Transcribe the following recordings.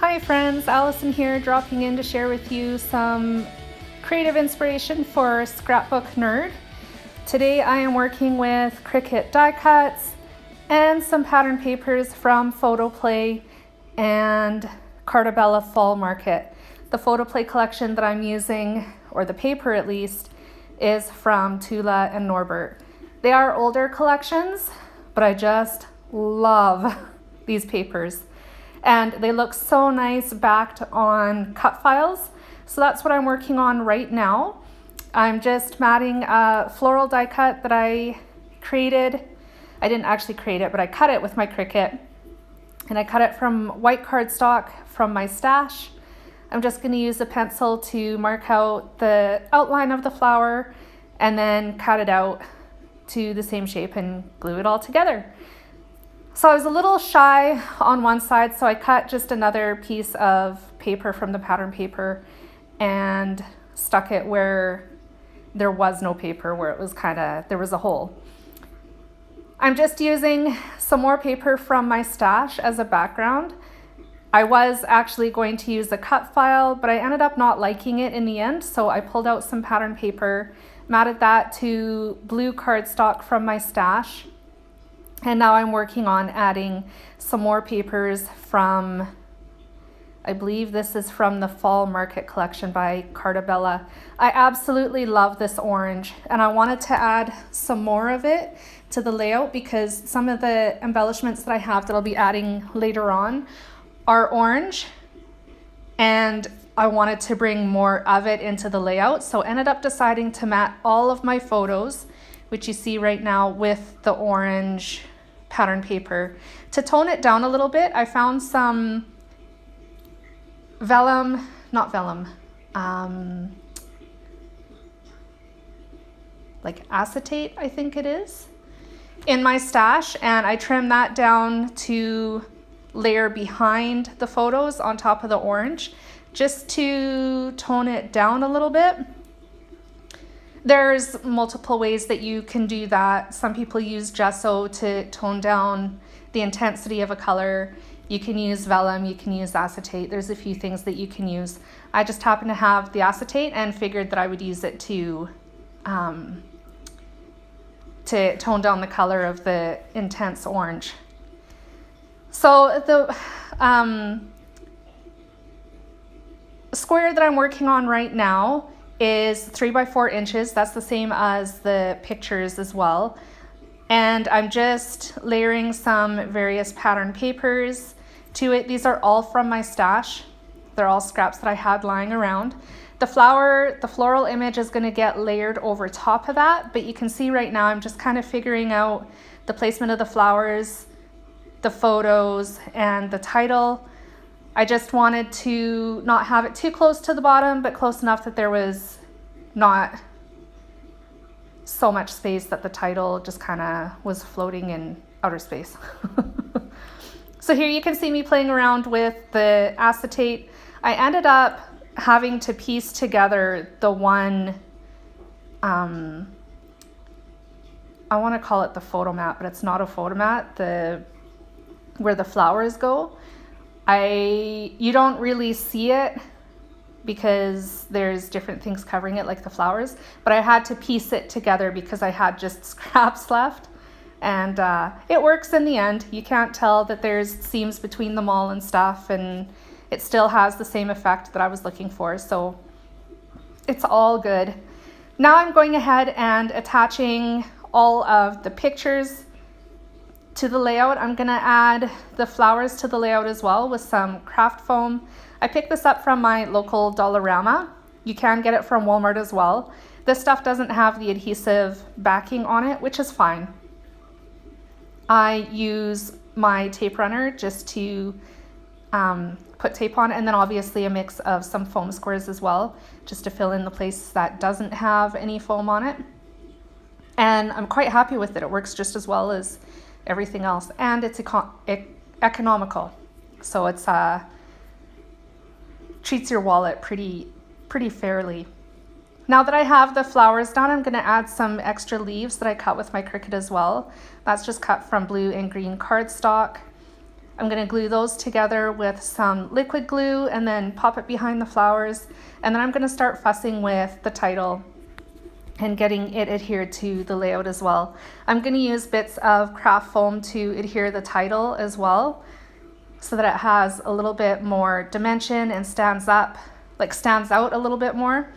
Hi friends, Allison here, dropping in to share with you some creative inspiration for Scrapbook Nerd. Today I am working with Cricut die cuts and some pattern papers from Photoplay and Carta Bella Fall Market. The Photoplay collection that I'm using, or the paper at least, is from Tulla and Norbert. They are older collections, but I just love these papers. And they look so nice backed on cut files. So that's what I'm working on right now. I'm just matting a floral die cut that I created. I didn't actually create it, but I cut it with my Cricut. And I cut it from white cardstock from my stash. I'm just going to use a pencil to mark out the outline of the flower and then cut it out to the same shape and glue it all together. So I was a little shy on one side, so I cut just another piece of paper from the pattern paper and stuck it where there was no paper, where it was there was a hole. I'm just using some more paper from my stash as a background. I was actually going to use a cut file, but I ended up not liking it in the end, so I pulled out some pattern paper, matted that to blue cardstock from my stash. And now I'm working on adding some more papers from, I believe this is from the Fall Market collection by Carta Bella. I absolutely love this orange, and I wanted to add some more of it to the layout because some of the embellishments that I have that I'll be adding later on are orange, and I wanted to bring more of it into the layout. So ended up deciding to mat all of my photos, which you see right now, with the orange pattern paper. To tone it down a little bit, I found some like acetate, I think it is, in my stash, and I trimmed that down to layer behind the photos on top of the orange, just to tone it down a little bit. There's multiple ways that you can do that. Some people use gesso to tone down the intensity of a color. You can use vellum, you can use acetate. There's a few things that you can use. I just happen to have the acetate and figured that I would use it to tone down the color of the intense orange. So the square that I'm working on right now is 3 by 4 inches. That's the same as the pictures as well. And I'm just layering some various pattern papers to it. These are all from my stash. They're all scraps that I had lying around. The floral image is going to get layered over top of that, but you can see right now I'm just kind of figuring out the placement of the flowers, the photos, and the title. I just wanted to not have it too close to the bottom, but close enough that there was not so much space that the title just kind of was floating in outer space. So here you can see me playing around with the acetate. I ended up having to piece together the one, I want to call it the photo mat, but it's not a photo mat, where the flowers go. You don't really see it because there's different things covering it, like the flowers, but I had to piece it together because I had just scraps left, and it works in the end. You can't tell that there's seams between them all and stuff, and it still has the same effect that I was looking for, so it's all good. Now I'm going ahead and attaching all of the pictures to the layout. I'm gonna add the flowers to the layout as well with some craft foam. I picked this up from my local Dollarama. You can get it from Walmart as well. This stuff doesn't have the adhesive backing on it, which is fine. I use my tape runner just to put tape on, and then obviously a mix of some foam squares as well, just to fill in the place that doesn't have any foam on it. And I'm quite happy with it. It works just as well as everything else, and it's economical, so it's treats your wallet pretty fairly. Now that I have the flowers done, I'm going to add some extra leaves that I cut with my Cricut as well. That's just cut from blue and green cardstock. I'm going to glue those together with some liquid glue and then pop it behind the flowers. And then I'm going to start fussing with the title and getting it adhered to the layout as well. I'm going to use bits of craft foam to adhere the title as well, so that it has a little bit more dimension and stands out a little bit more.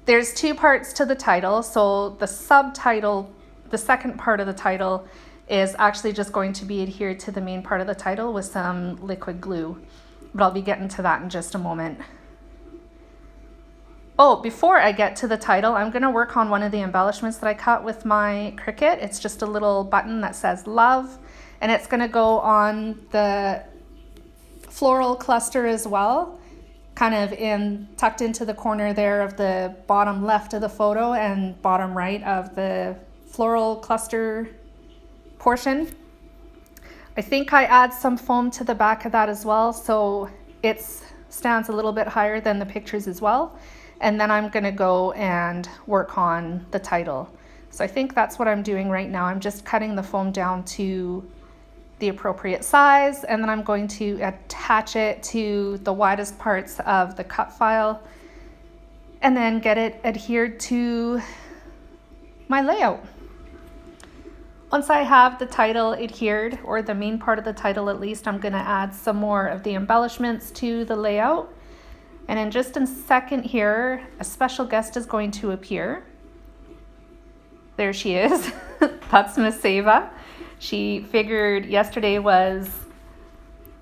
There's two parts to the title. So the subtitle, the second part of the title, is actually just going to be adhered to the main part of the title with some liquid glue. But I'll be getting to that in just a moment. Oh, before I get to the title, I'm going to work on one of the embellishments that I cut with my Cricut. It's just a little button that says love, and it's going to go on the floral cluster as well, kind of tucked into the corner there of the bottom left of the photo and bottom right of the floral cluster portion. I think I add some foam to the back of that as well, so it stands a little bit higher than the pictures as well. And then I'm going to go and work on the title. So I think that's what I'm doing right now. I'm just cutting the foam down to the appropriate size, and then I'm going to attach it to the widest parts of the cut file and then get it adhered to my layout. Once I have the title adhered, or the main part of the title at least, I'm going to add some more of the embellishments to the layout. And in just a second here, a special guest is going to appear. There she is. That's Miss Seva. She figured yesterday was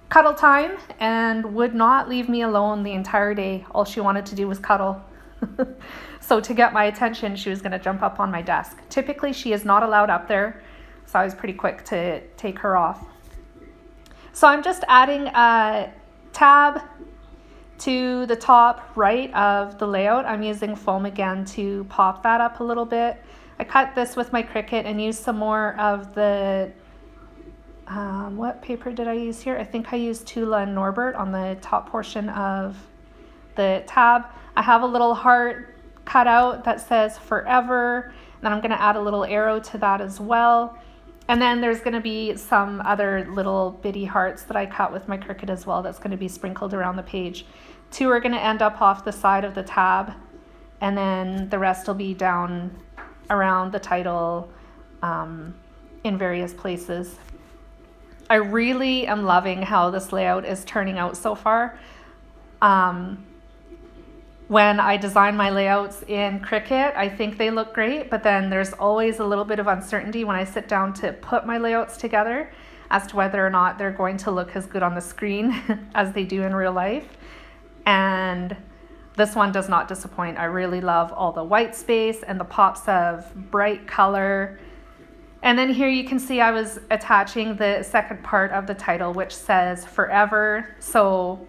cuddle time and would not leave me alone the entire day. All she wanted to do was cuddle. So to get my attention, she was going to jump up on my desk. Typically, she is not allowed up there, so I was pretty quick to take her off. So I'm just adding a tab to the top right of the layout. I'm using foam again to pop that up a little bit. I cut this with my Cricut and used some more of the, what paper did I use here? I think I used Tulla and Norbert on the top portion of the tab. I have a little heart cut out that says forever. And then I'm going to add a little arrow to that as well. And then there's going to be some other little bitty hearts that I cut with my Cricut as well that's going to be sprinkled around the page. Two are going to end up off the side of the tab, and then the rest will be down around the title in various places. I really am loving how this layout is turning out so far. When I design my layouts in Cricut, I think they look great, but then there's always a little bit of uncertainty when I sit down to put my layouts together as to whether or not they're going to look as good on the screen as they do in real life. And this one does not disappoint. I really love all the white space and the pops of bright color. And then here you can see I was attaching the second part of the title, which says forever. So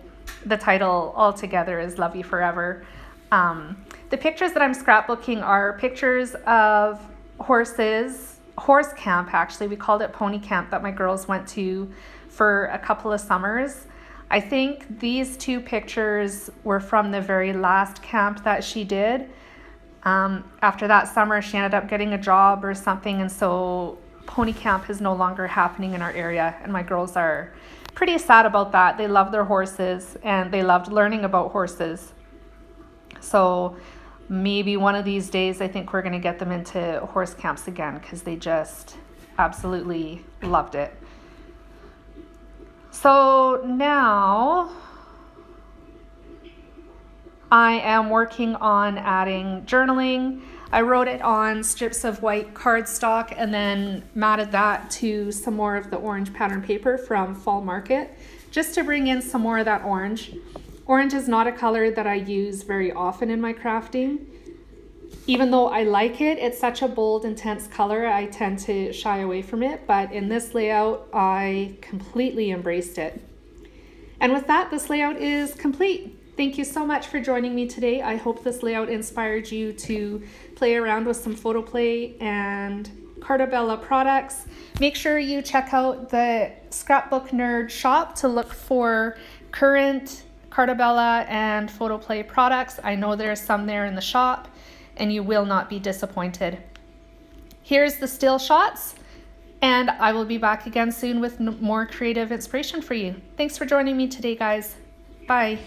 the title altogether is Love You Forever. The pictures that I'm scrapbooking are pictures of horse camp, actually. We called it pony camp, that my girls went to for a couple of summers. I think these two pictures were from the very last camp that she did. After that summer, she ended up getting a job or something, and so pony camp is no longer happening in our area, and my girls are pretty sad about that. They love their horses, and they loved learning about horses. So maybe one of these days, I think we're going to get them into horse camps again, because they just absolutely loved it. So now I am working on adding journaling. I wrote it on strips of white cardstock and then matted that to some more of the orange pattern paper from Fall Market, just to bring in some more of that orange. Orange is not a color that I use very often in my crafting. Even though I like it, it's such a bold, intense color, I tend to shy away from it. But in this layout, I completely embraced it. And with that, this layout is complete. Thank you so much for joining me today. I hope this layout inspired you to play around with some Photoplay and Carta Bella products. Make sure you check out the Scrapbook Nerd shop to look for current Carta Bella and Photoplay products. I know there's some there in the shop, and you will not be disappointed. Here's the still shots. And I will be back again soon with more creative inspiration for you. Thanks for joining me today, guys. Bye.